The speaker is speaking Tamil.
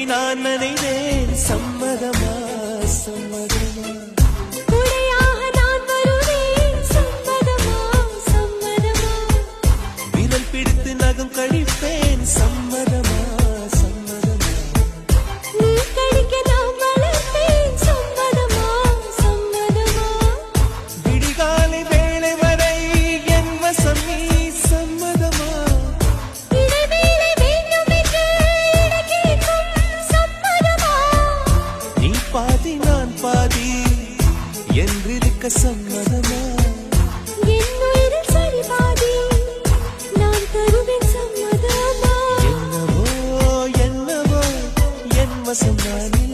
நான் நினைவேன் சம்மதமா சம்மதமா துணையாக நான் வருவேன் சம்மதமா சம்மதமா விரல் பிடித்து நகம் கழிப்பேன் சம்மதமா சம்மதமா நீ கடிக்க நான் வளர்ப்பேன் சம்மதமா சம்மதமா விடிகாலை வேளை வரை என் வசம் நீ சம்மதமா இடைவேளை வேண்டும் என்று இடக்கேட்கும் சம்மதமா நீ பாதி நான் பாதி என்றிருக்க சம்மதமா என் உயிரில் சரி பாதி நான் தருவேன் சம்மதமா என்னவோ என்னவோ என் வசம் நானே